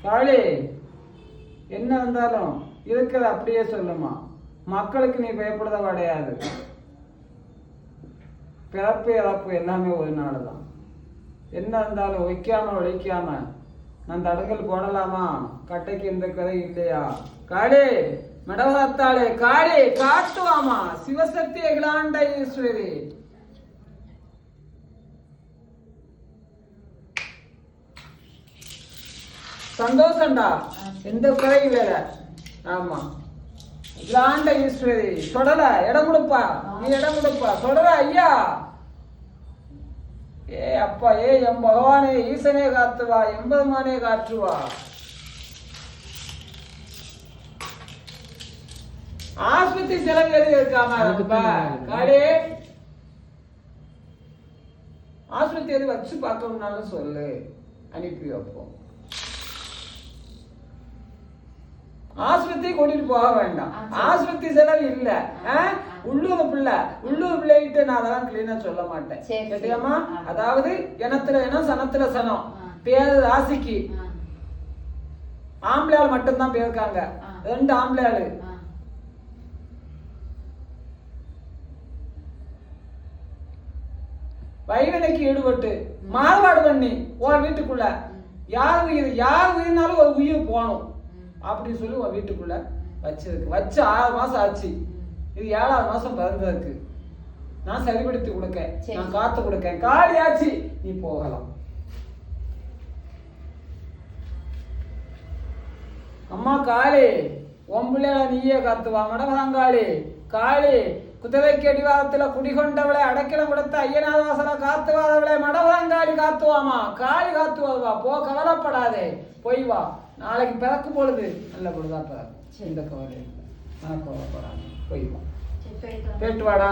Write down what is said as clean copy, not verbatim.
காளி என்ன இருந்தாலும் இருக்கிறத அப்படியே சொல்லுமா. மக்களுக்கு நீ பயப்படுத கிடையாது. பிறப்பு இறப்பு எல்லாமே ஒரு நாடுதான். என்ன இருந்தாலும் வைக்காம ஒழிக்காம நான் தடங்கல் போடலாமா? கட்டைக்கு எந்த கதை இல்லையா? காளி மடவரத்தாளே காளி காட்டுவாமா சிவசக்தி அகிலாண்ட ஈஸ்வரி. சந்தோஷம்டா, எந்த குறை இல்ல. ஆமா அகிலாண்ட ஈஸ்வரி தொடல இடம் கொடுப்பா, நீ இடம் கொடுப்பா தொடர ஐயா. ஏ அப்பா ஏ எம் பகவானே ஈசனே காத்துவா, எம்பெருமானே காற்றுவா. ஆஸ்பத்திரி செலவு எது இருக்காம காளி ஆஸ்பத்திரி எது வச்சு பார்க்கணும்னாலும் சொல்லு, அனுப்பி வைப்போம். ஆஸ்பத்திரி கூட்டிட்டு போக வேண்டாம், ஆஸ்பத்திரி செலவு இல்ல. உள்ளூர் பிள்ளைகிட்ட நான் அதெல்லாம் கிளீனா சொல்ல மாட்டேன் கேட்டியாமா. அதாவது இனத்துல இனம் சனத்துல சனம் பேரு ராசிக்கு ஆம்பளையாள் மட்டும்தான் போயிருக்காங்க, 2 ஆம்பளையாளு. வைவனைக்கு ஈடுபட்டு மாறுபாடு பண்ணி உன் வீட்டுக்குள்ள யார் உயிர்னாலும் ஒரு உயிர் போகணும் அப்படின்னு சொல்லி உன் வீட்டுக்குள்ள வச்சிருக்கு. வச்சு 6 மாசம் ஆச்சு, இது 7ஆவது மாசம் பிறந்ததுக்கு நான் சரிபடுத்தி கொடுக்க, நான் காத்து கொடுக்க. காளி ஆச்சு, நீ போகலாம். அம்மா காளி உன் பிள்ளைல நீயே காத்துவா. மடவரங்காளி காளி குதிரைக்கு அடிவாரத்துல குடிகொண்டவளை அடைக்கலம் கொடுத்த ஐயனார் வாசல காத்துவாதவளை மடவரங்காளி காத்துவாமா. காளி காத்துவாதுவா, போ கவலைப்படாதே, போய் வா. நாளைக்கு பிறக்கும் பொழுது நல்ல பொழுதா பிறக்கும், இந்த கவலை நான் கவலைப்படாம போய் வா. போயிட்டு வாடா.